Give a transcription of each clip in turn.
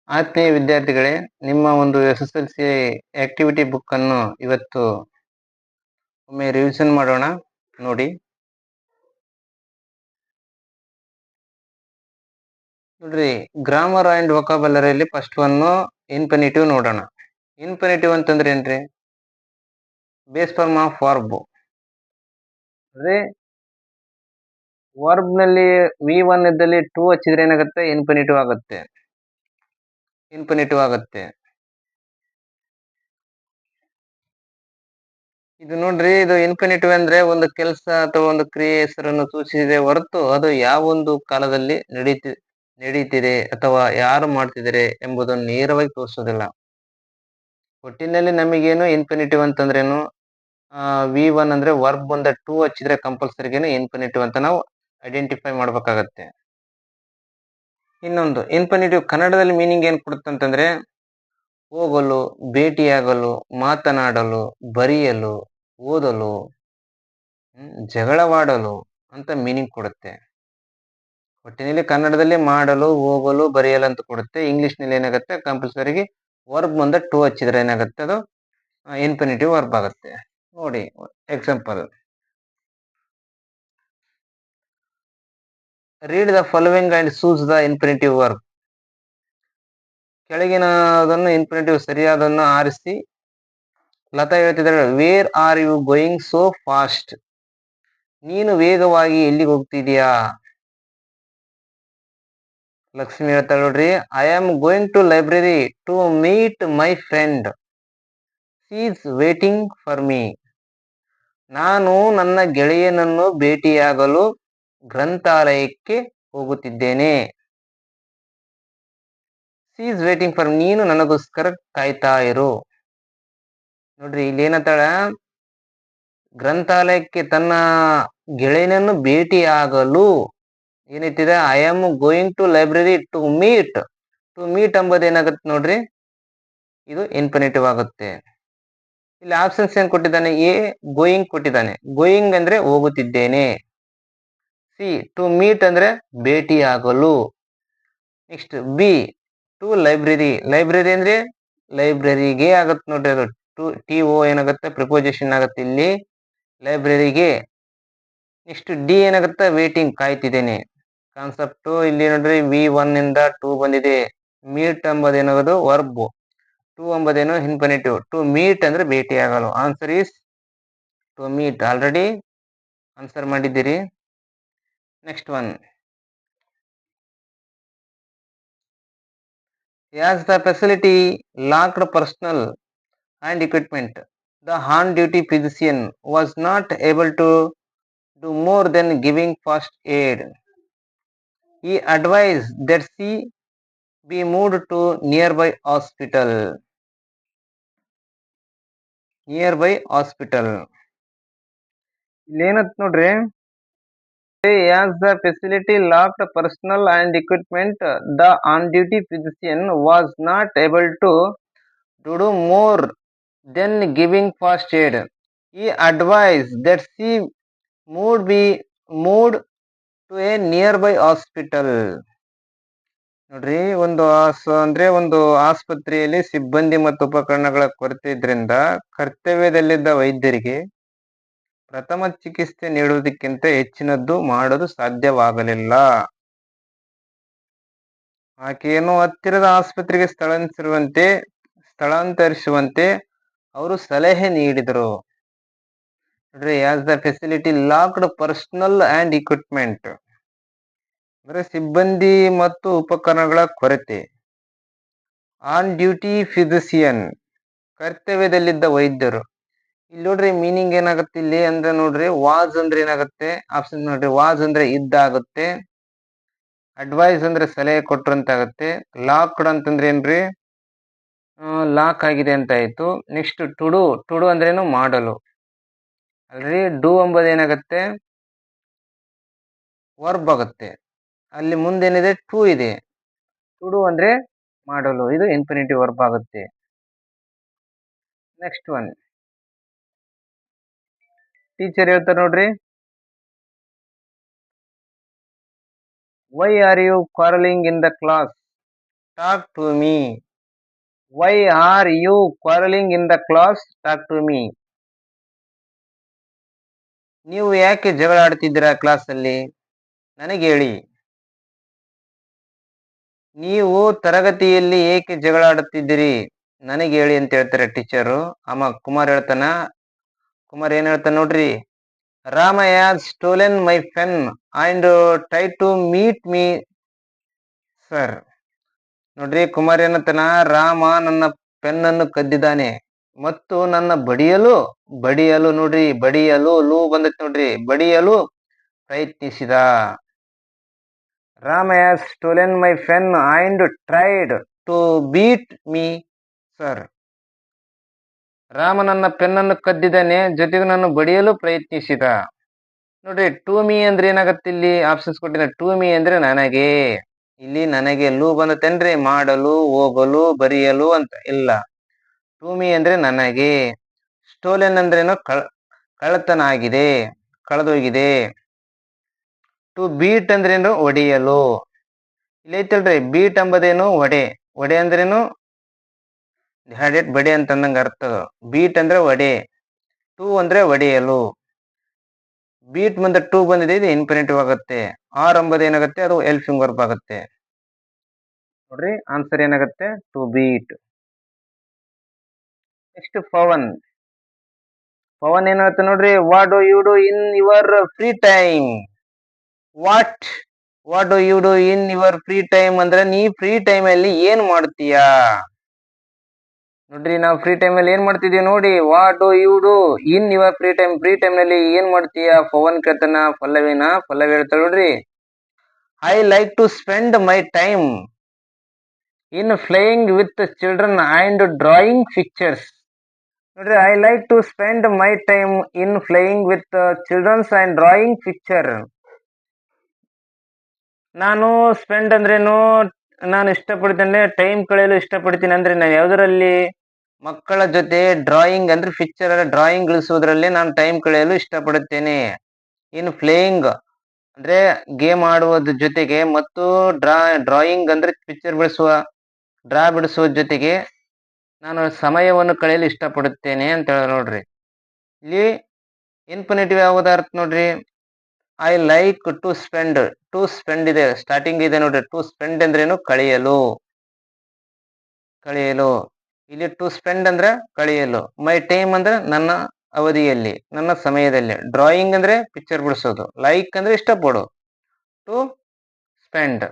ಆತ್ಮೀಯ ವಿದ್ಯಾರ್ಥಿಗಳೇ, ನಿಮ್ಮ ಒಂದು SSLC ಆಕ್ಟಿವಿಟಿ ಬುಕ್ ಅನ್ನು ಇವತ್ತು ಒಮ್ಮೆ ರಿವಿಷನ್ ಮಾಡೋಣ. ನೋಡ್ರಿ, ಗ್ರಾಮರ್ ಅಂಡ್ ವೊಕಾಬುಲರಿಯಲ್ಲಿ ಫಸ್ಟ್ ಒನ್ ಇನ್ಫಿನಿಟಿವ್ ನೋಡೋಣ. ಇನ್ಫಿನಿಟಿವ್ ಅಂತಂದ್ರೆ ಏನ್ರಿ? Base form of verb. ಅಂದ್ರೆ ವರ್ಬ್ ನಲ್ಲಿ V1 ಇದ್ದಲ್ಲಿ 2 ಹಚ್ಚಿದ್ರೆ ಏನಾಗುತ್ತೆ? ಇನ್ಫಿನಿಟಿವ್ ಆಗುತ್ತೆ. ಇದು ನೋಡ್ರಿ, ಇದು ಇನ್ಫಿನಿಟಿವ್ ಅಂದ್ರೆ ಒಂದು ಕೆಲಸ ಅಥವಾ ಒಂದು ಕ್ರಿಯೆ ಹೆಸರನ್ನು ಸೂಚಿಸಿದೆ ಹೊರತು ಅದು ಯಾವೊಂದು ಕಾಲದಲ್ಲಿ ನಡೀತಿದೆ ಅಥವಾ ಯಾರು ಮಾಡ್ತಿದ್ದಾರೆ ಎಂಬುದನ್ನು ನೇರವಾಗಿ ತೋರಿಸೋದಿಲ್ಲ. ಒಟ್ಟಿನಲ್ಲಿ ನಮಗೇನು ಇನ್ಫಿನಿಟಿವ್ ಅಂತಂದ್ರೇನು, V1 ಅಂದ್ರೆ ವರ್ಬ್ ಬಂದ 2 ಹಚ್ಚಿದ್ರೆ ಕಂಪಲ್ಸರಿಗೇನು ಇನ್ಫಿನಿಟಿವ್ ಅಂತ ನಾವು ಐಡೆಂಟಿಫೈ ಮಾಡ್ಬೇಕಾಗತ್ತೆ. ಇನ್ನೊಂದು ಇನ್ಫಿನಿಟಿವ್ ಕನ್ನಡದಲ್ಲಿ ಮೀನಿಂಗ್ ಏನ್ ಕೊಡುತ್ತಂತಂದ್ರೆ, ಹೋಗಲು, ಭೇಟಿಯಾಗಲು, ಮಾತನಾಡಲು, ಬರೆಯಲು, ಓದಲು, ಜಗಳವಾಡಲು ಅಂತ ಮೀನಿಂಗ್ ಕೊಡುತ್ತೆ. ಒಟ್ಟಿನಲ್ಲಿ ಕನ್ನಡದಲ್ಲಿ ಮಾಡಲು, ಹೋಗಲು, ಬರೆಯಲು ಅಂತ ಕೊಡುತ್ತೆ. ಇಂಗ್ಲಿಷ್ ನಲ್ಲಿ ಏನಾಗುತ್ತೆ? ಕಂಪಲ್ಸರಿಗೆ ವರ್ಬ್ ಮುಂದೆ 2 ಹಚ್ಚಿದ್ರೆ ಏನಾಗುತ್ತೆ? ಅದು ಇನ್ಫಿನಿಟಿವ್ ವರ್ಬ್ ಆಗುತ್ತೆ. ನೋಡಿ example, read the following and choose the infinitive verb. ಕೆಳಗಿನದನ್ನು ಇನ್ಫಿನಿಟಿವ್ ಸರಿಯಾದನ್ನು ಆರಿಸಿ. ಲತಾ ಹೇಳ್ತಿದ್ದಾಳೆ, where are you going so fast? ನೀನು ವೇಗವಾಗಿ ಎಲ್ಲಿಗೆ ಹೋಗ್ತಿದ್ಯಾ? ಲಕ್ಷ್ಮಿ ಹೇಳ್ತಾಳೆ, ನೋಡ್ರಿ, I am going to library to meet my friend, she is waiting for me. ನಾನು ನನ್ನ ಗೆಳೆಯನನ್ನು ಭೇಟಿಯಾಗಲು ಗ್ರಂಥಾಲಯಕ್ಕೆ ಹೋಗುತ್ತಿದ್ದೇನೆ. ಶಿ ಈಸ್ ವೇಟಿಂಗ್ ಫಾರ್, ನೀನು ನನಗೋಸ್ಕರ ಕಾಯ್ತಾ ಇರು. ನೋಡ್ರಿ, ಇಲ್ಲಿ ಏನಂತಾಳ? ಗ್ರಂಥಾಲಯಕ್ಕೆ ತನ್ನ ಗೆಳೆಯನನ್ನು ಭೇಟಿಯಾಗಲು ಏನೈತಿದೆ? I am going to library to meet. To meet ಎಂಬುದು ಏನಾಗುತ್ತೆ ನೋಡ್ರಿ? ಇದು ಇನ್ಫಿನಿಟಿವ್ ಆಗುತ್ತೆ. ಇಲ್ಲಿ ಆಪ್ಷನ್ಸ್ ಏನ್ ಕೊಟ್ಟಿದ್ದಾನೆ? ಎ ಗೋಯಿಂಗ್ ಕೊಟ್ಟಿದ್ದಾನೆ. ಗೋಯಿಂಗ್ ಅಂದ್ರೆ ಹೋಗುತ್ತಿದ್ದೇನೆ. ಸಿ ಟು ಮೀಟ್ ಅಂದ್ರೆ ಭೇಟಿಯಾಗಲು. Next be to library. Library ಅಂದ್ರೆ ಲೈಬ್ರರಿಗೆ ಆಗತ್ತೆ ನೋಡ್ರಿ. ಅದು ಟಿ ಓ ಏನಾಗುತ್ತೆ? ಪ್ರಿಪೋಸಿಷನ್ ಆಗುತ್ತೆ ಇಲ್ಲಿ, ಲೈಬ್ರರಿಗೆ. ನೆಕ್ಸ್ಟ್ ಡಿ ಏನಾಗುತ್ತೆ? ವೇಟಿಂಗ್, ಕಾಯ್ತಿದ್ದೇನೆ. ಕಾನ್ಸೆಪ್ಟ್ ಇಲ್ಲಿ ನೋಡ್ರಿ, V1 ಇಂದ 2 ಬಂದಿದೆ. ಮೀಟ್ ಎಂಬುದು ಏನಾಗೋದು? ವರ್ಬ್. 2 ಎಂಬುದೇನು? ಇನ್ಫಿನಿಟಿವ್. ಟು ಮೀಟ್ ಅಂದ್ರೆ ಭೇಟಿಯಾಗಲು. Answer is to meet. Already answer ಮಾಡಿದ್ದೀರಿ. Next one, as the facility lacked personnel and equipment, the on-duty physician was not able to do more than giving first aid. He advised that she be moved to nearby hospital. ಇಲ್ಲೇನತ್ ನೋಡ್ರಿ, as the facility lacked personnel and equipment, the on-duty physician was not able to do more than giving first aid. He advised that she be moved to a nearby hospital. ನೋಡ್ರಿ, ಒಂದು ಆಸ್ಪತ್ರೆಯಲ್ಲಿ ಸಿಬ್ಬಂದಿ ಮತ್ತು ಉಪಕರಣಗಳ ಕೊರತೆ ಇದ್ರಿಂದ ಕರ್ತವ್ಯದಲ್ಲಿದ್ದ ವೈದ್ಯರಿಗೆ ಪ್ರಥಮ ಚಿಕಿತ್ಸೆ ನೀಡುವುದಕ್ಕಿಂತ ಹೆಚ್ಚಿನದ್ದು ಮಾಡಲು ಸಾಧ್ಯವಾಗಲಿಲ್ಲ. ಆಕೆಯನ್ನು ಹತ್ತಿರದ ಆಸ್ಪತ್ರೆಗೆ ಸ್ಥಳಾಂತರಿಸುವಂತೆ ಅವರು ಸಲಹೆ ನೀಡಿದರು. ನೋಡ್ರಿ, as the facility lacked personnel and equipment ಅಂದ್ರೆ ಸಿಬ್ಬಂದಿ ಮತ್ತು ಉಪಕರಣಗಳ ಕೊರತೆ. ಆನ್ ಡ್ಯೂಟಿ ಫಿಸಿಷಿಯನ್ ಕರ್ತವ್ಯದಲ್ಲಿದ್ದ ವೈದ್ಯರು. ಇಲ್ಲಿ ನೋಡ್ರಿ, ಮೀನಿಂಗ್ ಏನಾಗುತ್ತೆ ಇಲ್ಲಿ ಅಂದ್ರೆ ನೋಡ್ರಿ, ವಾಸ್ ಅಂದ್ರೆ ಏನಾಗುತ್ತೆ? ಆಪ್ಷನ್ ನೋಡ್ರಿ, ವಾಸ್ ಅಂದ್ರೆ ಇದ್ದಾಗುತ್ತೆ, ಅಡ್ವೈಸ್ ಅಂದ್ರೆ ಸಲಹೆ ಕೊಟ್ರು ಅಂತ ಆಗುತ್ತೆ, ಲಾಕ್ಡ್ ಅಂತಂದ್ರೆ ಏನ್ರಿ? ಲಾಕ್ ಆಗಿದೆ ಅಂತ ಆಯ್ತು. ನೆಕ್ಸ್ಟ್ ಟುಡು ಅಂದ್ರೇನು? ಮಾಡಲು. ಅಲ್ರಿ, ಡೂ ಎಂಬುದು ಏನಾಗುತ್ತೆ? ವರ್ಬ್ ಆಗುತ್ತೆ. ಅಲ್ಲಿ ಮುಂದೇನಿದೆ? ಟು ಇದೆ. ಟುಡು ಅಂದ್ರೆ ಮಾಡಲು, ಇದು ಇನ್ಫಿನಿಟಿವ್ ವರ್ಬ್ ಆಗುತ್ತೆ. ನೆಕ್ಸ್ಟ್ ಒನ್, ಟೀಚರ್ ಹೇಳ್ತಾರೆ ನೋಡ್ರಿ, why are you quarrelling in the class? Talk to me. Why are you quarrelling in the class? Talk to me. ನೀವು ಯಾಕೆ ಜಗಳ ಆಡ್ತಿದ್ದೀರಾ ಕ್ಲಾಸ್ ಅಲ್ಲಿ? ನನಗೆ ಹೇಳಿ. ನೀವು ತರಗತಿಯಲ್ಲಿ ಏಕೆ ಜಗಳ ಆಡುತ್ತಿದ್ದೀರಿ? ನನಗೆ ಹೇಳಿ ಅಂತ ಹೇಳ್ತಾರೆ ಟೀಚರು. ಕುಮಾರ್ ಹೇಳ್ತಾನ. ಕುಮಾರ್ ಏನ್ ಹೇಳ್ತಾನ ನೋಡ್ರಿ. Rama has stolen my pen and try to meet me sir. ನೋಡ್ರಿ ಕುಮಾರ್ ಏನಂತಾನ, ರಾಮ ನನ್ನ ಪೆನ್ ಅನ್ನು ಕದ್ದಿದ್ದಾನೆ ಮತ್ತು ನನ್ನ ಬಡಿಯಲು ನೋಡ್ರಿ, ಬಡಿಯಲು ಲೂ ಬಂದೈತಿ ನೋಡ್ರಿ, ಬಡಿಯಲು ಪ್ರಯತ್ನಿಸಿದ. Rama has stolen my pen and tried to beat me sir. Rama ನನ್ನ ಪೆನ್ನನ್ನು ಕದ್ದಿದ್ದಾನೆ, ಜೊತೆಗೆ ನಾನು ಬಡಿಯಲು ಪ್ರಯತ್ನಿಸಿದ. ನೋಡ್ರಿ, ಟು ಮೀ ಅಂದ್ರೆ ಏನಾಗತ್ತೆ ಇಲ್ಲಿ? ಆಪ್ಷನ್ಸ್ ಕೊಟ್ಟಿನ. ಟು ಮೀ ಅಂದ್ರೆ ನನಗೆ. ಇಲ್ಲಿ ನನಗೆ ಲೂ ಬಂದತೇನ್ರಿ? ಮಾಡಲು, ಹೋಗಲು, ಬರೆಯಲು ಅಂತ ಇಲ್ಲ. ಟು ಮೀ ಅಂದ್ರೆ ನನಗೆ. ಸ್ಟೋಲೆನ್ ಅಂದ್ರೇನು? ಕಳ್ಳತನ ಆಗಿದೆ, ಕಳೆದೋಗಿದೆ. ಟು ಬೀಟ್ ಅಂದ್ರೇನು? ಒಡೆಯಲು. ಇಲ್ಲಿ ಐತಲ್ರಿ, ಬೀಟ್ ಎಂಬುದೇನು? ಒಡೆ ಅಂದ್ರೇನು? ಬಡೆ ಅಂತ ಅಂದಂಗ ಅರ್ಥ. ಬೀಟ್ ಅಂದ್ರೆ ಒಡೆ, ಟು ಅಂದ್ರೆ ಒಡೆಯಲು. ಬೀಟ್ ಮುಂದೆ ಟು ಬಂದಿದೆ, ಇದು ಇನ್ಫಿನಿಟಿವ್ ಆಗುತ್ತೆ. ಆರ್ ಎಂಬುದು ಏನಾಗುತ್ತೆ? ಅದು ಹೆಲ್ಪಿಂಗ್ ವರ್ಬ್ ಆಗುತ್ತೆ. ನೋಡ್ರಿ, ಆನ್ಸರ್ ಏನಾಗುತ್ತೆ? To beat. Next Pavan. Pavan ಏನ್ ಹೇಳ್ತಾನೆ ನೋಡ್ರಿ. What do you do in your free time? What do you do in your free time ಅಂದ್ರೆ ನೀ ಫ್ರೀ ಟೈಮ್ ಅಲ್ಲಿ ಏನ್ ಮಾಡ್ತೀಯಾ? ನೋಡ್ರಿ, ನಾವು ಫ್ರೀ ಟೈಮ್ ಅಲ್ಲಿ ಏನ್ ಮಾಡ್ತಿದೀವಿ ನೋಡಿ. What do you do in your free time? Free time ನಲ್ಲಿ ಏನ್ ಮಾಡ್ತೀಯಾ? ಪವನ್ ಕೇಳ್ತಾನ. ಪಲ್ಲವಿ ಹೇಳ್ತಾಳ ನೋಡ್ರಿ. I like to spend my time in playing with children and drawing pictures. ನೋಡ್ರಿ, I like to spend my time in playing with childrens and drawing picture. ನಾನು spend ಅಂದ್ರೇನು? ನಾನು ಇಷ್ಟಪಡ್ತೇನೆ, ಟೈಮ್ ಕಳೆಯಲು ಇಷ್ಟಪಡ್ತೀನಿ ಅಂದ್ರೆ ನಾನು ಯಾವ್ದರಲ್ಲಿ? ಮಕ್ಕಳ ಜೊತೆ ಡ್ರಾಯಿಂಗ್ ಅಂದ್ರೆ ಪಿಕ್ಚರ್ ಡ್ರಾಯಿಂಗ್ ಇಳಿಸುವುದರಲ್ಲಿ ನಾನು ಟೈಮ್ ಕಳೆಯಲು ಇಷ್ಟಪಡುತ್ತೇನೆ. ಇನ್ ಪ್ಲೇಯಿಂಗ್ ಅಂದ್ರೆ ಗೇಮ್ ಆಡುವುದ್ರ ಜೊತೆಗೆ, ಮತ್ತು ಡ್ರಾಯಿಂಗ್ ಅಂದ್ರೆ ಪಿಕ್ಚರ್ ಬಿಡಿಸುವ ಜೊತೆಗೆ ನಾನು ಸಮಯವನ್ನು ಕಳೆಯಲು ಇಷ್ಟಪಡುತ್ತೇನೆ ಅಂತ ಹೇಳ ನೋಡ್ರಿ. ಇಲ್ಲಿ ಇನ್ಫಿನಿಟಿವ್ ಯಾವ್ದು ಅರ್ಥ ನೋಡ್ರಿ. I like to spend. To spend ಇದೆ, ಸ್ಟಾರ್ಟಿಂಗ್ ಇದೆ ನೋಡ್ರಿ. ಟು ಸ್ಪೆಂಡ್ ಅಂದ್ರೇನು? ಕಳೆಯಲು. ಇಲ್ಲಿ ಟು ಸ್ಪೆಂಡ್ ಅಂದ್ರೆ ಕಳೆಯಲು. ಮೈ ಟೈಮ್ ಅಂದ್ರೆ ನನ್ನ ಅವಧಿಯಲ್ಲಿ, ನನ್ನ ಸಮಯದಲ್ಲಿ. ಡ್ರಾಯಿಂಗ್ ಅಂದ್ರೆ ಪಿಕ್ಚರ್ ಬಿಡಿಸೋದು. ಲೈಕ್ ಅಂದ್ರೆ ಇಷ್ಟಪಡು. To spend.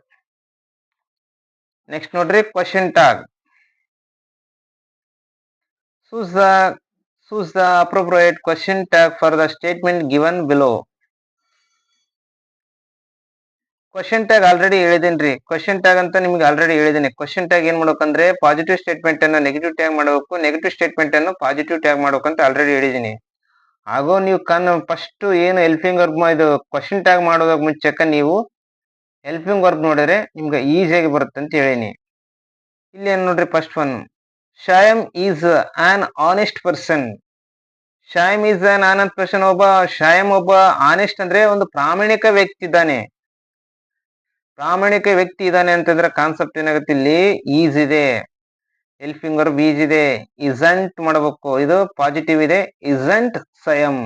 ನೆಕ್ಸ್ಟ್ ನೋಡ್ರಿ, question tag. Choose the appropriate question tag for the statement given below. Question tag already ಹೇಳಿದೇನ್ರಿ. ಕ್ವಶನ್ ಟ್ಯಾಗ್ ಅಂತ ನಿಮ್ಗೆ ಆಲ್ರೆಡಿ ಹೇಳಿದ್ದೀನಿ. ಕ್ವಶನ್ ಟ್ಯಾಗ್ ಏನ್ ಮಾಡ್ಬೇಕಂದ್ರೆ ಪಾಸಿಟಿವ್ ಸ್ಟೇಟ್ಮೆಂಟ್ ಅನ್ನ ನೆಗೆಟಿವ್ ಟ್ಯಾಗ್ ಮಾಡಬೇಕು, ನೆಗೆಟಿವ್ ಸ್ಟೇಟ್ಮೆಂಟ್ ಅನ್ನು ಪಾಸಿಟಿವ್ ಟ್ಯಾಗ್ ಮಾಡ್ಬೇಕು ಅಂತ ಆಲ್ರೆಡಿ ಹೇಳಿದ್ದೀನಿ. ಹಾಗೂ ನೀವು ಫಸ್ಟ್ ಏನು ಹೆಲ್ಪಿಂಗ್ ವರ್ಬ್ ಇದು ಕ್ವಶನ್ ಟ್ಯಾಗ್ ಮಾಡೋದಕ್ಕೆ ಮುಂಚೆಕ ನೀವು ಹೆಲ್ಪಿಂಗ್ ವರ್ಬ್ ನೋಡಿದ್ರೆ ನಿಮ್ಗೆ ಈಸಿಯಾಗಿ ಬರುತ್ತೆ ಅಂತ ಹೇಳಿನಿ. ಇಲ್ಲಿ ಏನ್ ನೋಡ್ರಿ, first one, Shyam is an honest person. Shyam is an honest person. Shyam ಒಬ್ಬ ಆನೆಸ್ಟ್ ಅಂದ್ರೆ ಒಂದು ಪ್ರಾಮಾಣಿಕ ವ್ಯಕ್ತಿ ಇದ್ದಾನೆ. ಪ್ರಾಮಾಣಿಕ ವ್ಯಕ್ತಿ ಇದ್ದಾನೆ ಅಂತಂದ್ರೆ ಕಾನ್ಸೆಪ್ಟ್ ಏನಾಗುತ್ತೆ ಇಲ್ಲಿ? ಈಸ್ ಇದೆ, ಹೆಲ್ಪಿಂಗ್ ವರ್ಬ್ ಈಸ್ ಇದೆ. ಇಸಂಟ್ ಮಾಡಬೇಕು, ಇದು ಪಾಸಿಟಿವ್ ಇದೆ. ಇಸಂಟ್ ಸಯಂ.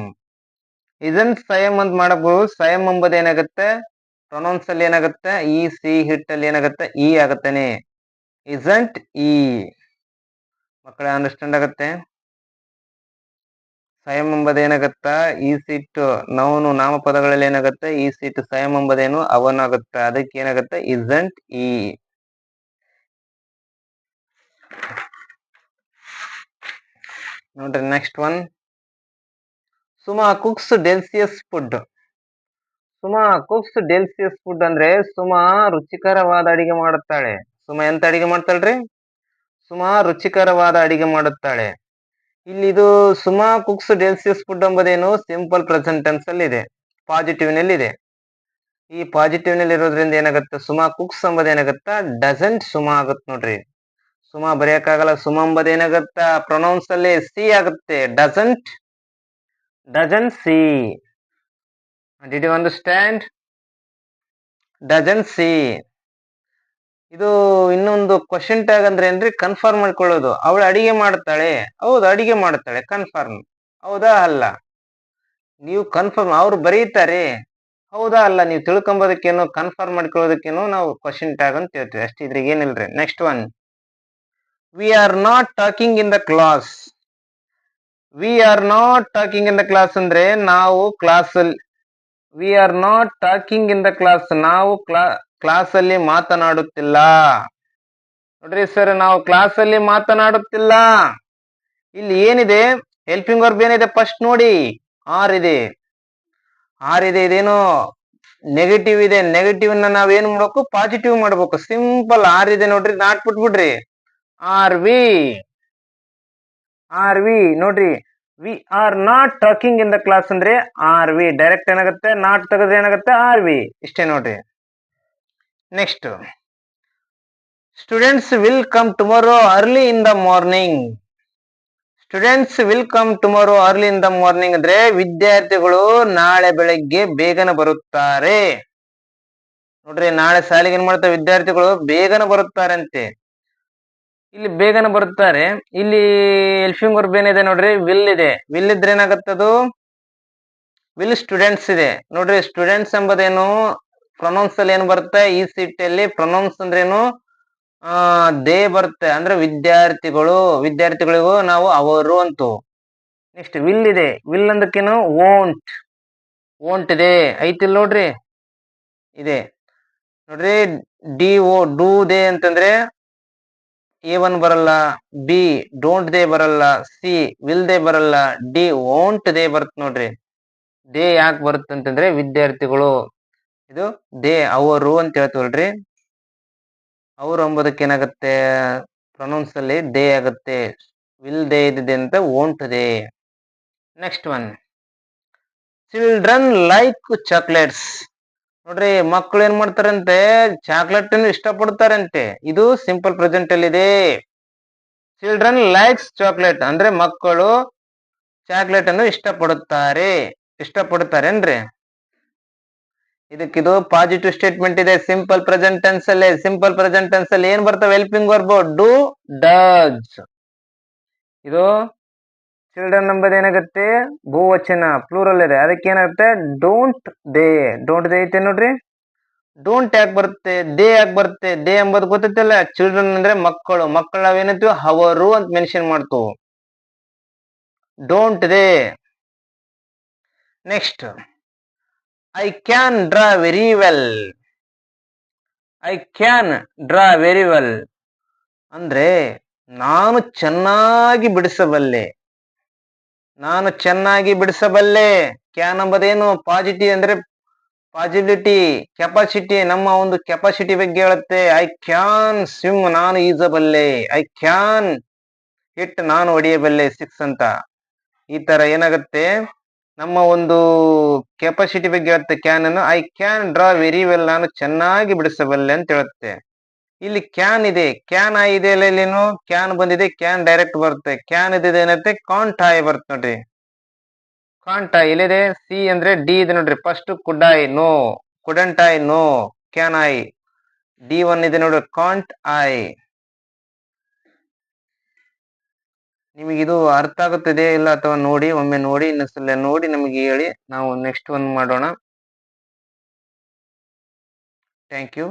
ಇಸಂಟ್ ಸಯಂ ಅಂತ ಮಾಡಬಹುದು. ಸಯಂ ಎಂಬುದು ಏನಾಗುತ್ತೆ? ಪ್ರೊನೌನ್ಸ್ ಅಲ್ಲಿ ಏನಾಗುತ್ತೆ? ಈ ಸಿ ಹಿಟ್ ಅಲ್ಲಿ ಏನಾಗುತ್ತೆ? ಈ ಆಗತ್ತೇನೆ. ಇಸಂಟ್ ಈ. ಮಕ್ಕಳ ಅಂಡರ್ಸ್ಟ್ಯಾಂಡ್ ಆಗತ್ತೆ? ಸ್ವಯಂ ಎಂಬುದು ಏನಾಗತ್ತ? ಈ ಸೀಟ್ ನೌನು ನಾಮಪದಗಳಲ್ಲಿ ಏನಾಗುತ್ತೆ? ಈ ಸೀಟ್ ಸ್ವಯಂ ಎಂಬುದೇನು? ಅವನಾಗುತ್ತೆ. ಅದಕ್ಕೆ ಏನಾಗುತ್ತೆ? Isn't he. ನೋಡ್ರಿ, next one, Suma cooks delicious food. Suma cooks delicious food ಅಂದ್ರೆ ಸುಮಾ ರುಚಿಕರವಾದ ಅಡಿಗೆ ಮಾಡುತ್ತಾಳೆ. ಸುಮಾ ಎಂತ ಅಡಿಗೆ ಮಾಡ್ತಾಳ್ರಿ? ಸುಮಾ ರುಚಿಕರವಾದ ಅಡಿಗೆ ಮಾಡುತ್ತಾಳೆ. ಇಲ್ಲಿ ಇದು ಸುಮಾ ಕುಕ್ಸ್ ಡೆಲ್ಸಿಯಸ್ ಫುಡ್ ಎಂಬುದೇನು? ಸಿಂಪಲ್ ಪ್ರೆಸೆಂಟ್ ಟೆನ್ಸ್ ಅಲ್ಲಿ ಇದೆ, ಪಾಸಿಟಿವ್ ನಲ್ಲಿ ಇದೆ. ಈ ಪಾಸಿಟಿವ್ ನಲ್ಲಿ ಇರೋದ್ರಿಂದ ಏನಾಗುತ್ತೆ? ಸುಮಾ ಕುಕ್ಸ್ ಎಂಬುದು ಏನಾಗುತ್ತಾ? ಡಸಂಟ್ ಸುಮಾ ಆಗುತ್ತೆ ನೋಡ್ರಿ. ಸುಮಾ ಬರೆಯಕ್ಕಾಗಲ್ಲ. ಸುಮಾ ಎಂಬುದು ಏನಾಗುತ್ತ? ಪ್ರೊನೌನ್ಸ್ ಅಲ್ಲಿ ಸಿ ಆಗುತ್ತೆ. Doesn't C. Did you understand? Doesn't C. ಇದು ಇನ್ನೊಂದು ಕ್ವಶನ್ ಟ್ಯಾಗ್ ಅಂದ್ರೆ ಏನ್ರಿ, ಕನ್ಫರ್ಮ್ ಮಾಡ್ಕೊಳ್ಳೋದು. ಅವಳು ಅಡಿಗೆ ಮಾಡ್ತಾಳೆ, ಹೌದು ಅಡಿಗೆ ಮಾಡ್ತಾಳೆ, ಕನ್ಫರ್ಮ್. ಹೌದಾ ಅಲ್ಲ? ನೀವು ಕನ್ಫರ್ಮ್, ಅವ್ರು ಬರೀತಾರೆ, ಹೌದಾ ಅಲ್ಲ, ನೀವು ತಿಳ್ಕೊಂಬೋದಕ್ಕೇನು, ಕನ್ಫರ್ಮ್ ಮಾಡ್ಕೊಳ್ಳೋದಕ್ಕೇನು ನಾವು ಕ್ವಶನ್ ಟ್ಯಾಗ್ ಅಂತ ಹೇಳ್ತೀವಿ ಅಷ್ಟೇ, ಇದ್ರಿಗೆ ಏನಿಲ್ರಿ. Next one, we are not talking in the class. We are not talking in the class ಅಂದ್ರೆ ನಾವು ಕ್ಲಾಸ್ ಅಲ್ಲಿ, we are not talking in the class, ನಾವು ಕ್ಲಾಸ್ ಅಲ್ಲಿ ಮಾತನಾಡುತ್ತಿಲ್ಲ. ನೋಡ್ರಿ ಸರ್, ನಾವು ಕ್ಲಾಸ್ ಅಲ್ಲಿ ಮಾತನಾಡುತ್ತಿಲ್ಲ. ಇಲ್ಲಿ ಏನಿದೆ, ಹೆಲ್ಪಿಂಗ್ ವರ್ಬ್ ಏನಿದೆ ಫಸ್ಟ್ ನೋಡಿ, ಆರ್ ಇದೆ. ಇದೇನು ನೆಗೆಟಿವ್ ಇದೆ. ನೆಗೆಟಿವ್ ನ ನಾವೇನ್ ಮಾಡ್ಬೇಕು, ಪಾಸಿಟಿವ್ ಮಾಡ್ಬೇಕು. ಸಿಂಪಲ್. ಆರ್ ಇದೆ ನೋಡ್ರಿ, ನಾಟ್ ಬಿಟ್ಬಿಡ್ರಿ. ಆರ್ ವಿ ನೋಡ್ರಿ, we are not talking in the class ಅಂದ್ರೆ ಆರ್ ವಿ. ಡೈರೆಕ್ಟ್ ಏನಾಗುತ್ತೆ, ನಾಟ್ ತೆಗೆದ್ರೆ ಏನಾಗುತ್ತೆ, ಆರ್ ವಿ. ಇಷ್ಟೇ ನೋಡ್ರಿ. Next, students will come tomorrow early in the morning. Students will come tomorrow early in the morning ಅಂದ್ರೆ ವಿದ್ಯಾರ್ಥಿಗಳು ನಾಳೆ ಬೆಳಗ್ಗೆ ಬೇಗನೆ ಬರುತ್ತಾರೆ. ನೋಡ್ರಿ, ನಾಳೆ ಶಾಲೆಗೆ ಏನ್ ಮಾಡ್ತಾರೆ ವಿದ್ಯಾರ್ಥಿಗಳು, ಬೇಗನೆ ಬರುತ್ತಾರೆ ಅಂತೆ. ಇಲ್ಲಿ ಬೇಗನೆ ಬರುತ್ತಾರೆ. ಇಲ್ಲಿ ಹೆಲ್ಪಿಂಗ್ ವರ್ಬ್ ಏನಿದೆ ನೋಡ್ರಿ, ವಿಲ್ ಇದೆ. ವಿಲ್ ಇದ್ರೆ ಏನಾಗತ್ತದು, ವಿಲ್ ಸ್ಟೂಡೆಂಟ್ಸ್ ಇದೆ. ನೋಡ್ರಿ, ಸ್ಟೂಡೆಂಟ್ಸ್ ಎಂಬುದೇನು ಪ್ರೊನೌನ್ಸ್ ಅಲ್ಲಿ ಏನು ಬರುತ್ತೆ, ಈ ಸಿಟಿಯಲ್ಲಿ ಪ್ರೊನೌನ್ಸ್ ಅಂದ್ರೇನು, ದೇ ಬರುತ್ತೆ. ಅಂದ್ರೆ ವಿದ್ಯಾರ್ಥಿಗಳಿಗೂ ನಾವು ಅವರು ಅಂತು. ನೆಕ್ಸ್ಟ್ ವಿಲ್ ಇದೆ. ವಿಲ್ ಅಂದಕ್ಕೇನು, ವೋಂಟ್ ಇದೆ. ಐತಿಲ್ ನೋಡ್ರಿ, ಇದೆ ನೋಡ್ರಿ. ಡೂ ದೇ ಅಂತಂದ್ರೆ A1 ಬರಲ್ಲ, ಬಿ ಡೋಂಟ್ ದೇ ಬರಲ್ಲ, ಸಿ ವಿಲ್ ದೇ ಬರಲ್ಲ, ಡಿ ವೋಂಟ್ ದೇ ಬರುತ್ತೆ ನೋಡ್ರಿ. ದೇ ಯಾಕೆ ಬರುತ್ತೆ ಅಂತಂದ್ರೆ ವಿದ್ಯಾರ್ಥಿಗಳು, ಇದು ದೇ ಅವರು ಅಂತ ಹೇಳ್ತೀವಲ್ರಿ. ಅವರು ಎಂಬುದಕ್ಕೆ ಏನಾಗುತ್ತೆ, ಪ್ರೊನೌನ್ಸ್ ಅಲ್ಲಿ ದೇ ಆಗುತ್ತೆ. ವಿಲ್ ದೇ ಇದೆ ಅಂತ won't they. Next one, children like chocolates. ನೋಡ್ರಿ, ಮಕ್ಕಳು ಏನ್ ಮಾಡ್ತಾರಂತೆ, ಚಾಕ್ಲೇಟ್ ಅನ್ನು ಇಷ್ಟಪಡ್ತಾರಂತೆ. ಇದು ಸಿಂಪಲ್ ಪ್ರೆಸೆಂಟ್ ಅಲ್ಲಿ ಇದೆ. ಚಿಲ್ಡ್ರನ್ ಲೈಕ್ಸ್ ಚಾಕ್ಲೇಟ್ ಅಂದ್ರೆ ಮಕ್ಕಳು ಚಾಕ್ಲೇಟ್ ಅನ್ನು ಇಷ್ಟಪಡುತ್ತಾರೇನ್ರಿ. ಇದಕ್ಕಿದು ಪಾಸಿಟಿವ್ ಸ್ಟೇಟ್ಮೆಂಟ್ ಇದೆ. ಸಿಂಪಲ್ ಪ್ರೆಸೆಂಟ್ ಟೆನ್ಸ್ ಅಲ್ಲಿ ಏನ್ ಬರ್ತವೆ, ಹೆಲ್ಪಿಂಗ್ ವರ್ಬ್ ಡೂ, ಡಸ್. ಇದು ಚಿಲ್ಡ್ರನ್ ಎಂಬುದು ಏನಾಗುತ್ತೆ, ಬಹುವಚನ, ಪ್ಲೂರಲ್ ಇದೆ. ಅದಕ್ಕೆ ಏನಾಗುತ್ತೆ, ಡೋಂಟ್ ದೇ ಐತೆ ನೋಡ್ರಿ. ಡೋಂಟ್ ಯಾಕೆ ಬರುತ್ತೆ, ದೇ ಯಾಕೆ ಬರುತ್ತೆ, ದೇ ಎಂಬುದು ಗೊತ್ತೈತಲ್ಲ. ಚಿಲ್ಡ್ರನ್ ಅಂದ್ರೆ ಮಕ್ಕಳು ನಾವೇನಂತೀವಿ, ಅವರು ಅಂತ ಮೆನ್ಷನ್ ಮಾಡ್ತು. Don't they. Next, I can draw very well. ಅಂದ್ರೆ ನಾನು ಚೆನ್ನಾಗಿ ಬಿಡಿಸಬಲ್ಲೆ. ಕ್ಯಾನ್ ಎಂಬುದೇನು, ಪಾಸಿಟಿವ್ ಅಂದ್ರೆ ಪಾಸಿಬಿಲಿಟಿ, ಕೆಪಾಸಿಟಿ, ನಮ್ಮ ಒಂದು ಕೆಪಾಸಿಟಿ ಬಗ್ಗೆ ಹೇಳುತ್ತೆ. ಐ ಕ್ಯಾನ್ ಸ್ವಿಮ್, ನಾನು ಈಜಬಲ್ಲೆ. ಐ ಕ್ಯಾನ್ ಹಿಟ್, ನಾನು ಹೊಡೆಯಬಲ್ಲೆ 6 ಅಂತ. ಈ ತರ ಏನಾಗುತ್ತೆ, ನಮ್ಮ ಒಂದು ಕೆಪಾಸಿಟಿ ಬಗ್ಗೆ ಹೇಳುತ್ತೆ ಕ್ಯಾನ್ ಅನ್ನು. I can draw very well, ನಾನು ಚೆನ್ನಾಗಿ ಬಿಡಿಸಬಲ್ಲೆ ಅಂತ ಹೇಳುತ್ತೆ. ಇಲ್ಲಿ ಕ್ಯಾನ್ ಇದೆ, ಕ್ಯಾನ್ ಇದೆ ಅಲ್ಲ, ಇಲ್ಲೇನು ಕ್ಯಾನ್ ಬಂದಿದೆ, ಕ್ಯಾನ್ ಡೈರೆಕ್ಟ್ ಬರುತ್ತೆ. ಕ್ಯಾನ್ ಇದೆ ಏನತ್ತೆ, ಕಾಂಟ್ ಐ ಬರುತ್ತೆ ನೋಡ್ರಿ. ಕಾಂಟ್ ಐ ಇಲ್ಲಿದೆ. ಸಿ ಅಂದ್ರೆ ಡಿ ಇದೆ ನೋಡ್ರಿ. First could I, no. Couldn't I, no. Can I. D1 ಇದೆ ನೋಡ್ರಿ, ಕಾಂಟ್ ಐ. ನಿಮಗೆ ಇದು ಅರ್ಥ ಆಗುತ್ತದೆ ಇಲ್ಲ ಅಥವಾ ನೋಡಿ, ಒಮ್ಮೆ ನೋಡಿ, ಇನ್ನೊಂದ್ಸಲ ನೋಡಿ ನಮಗೆ ಹೇಳಿ. ನಾವು ನೆಕ್ಸ್ಟ್ ಒನ್ ಮಾಡೋಣ. Thank you.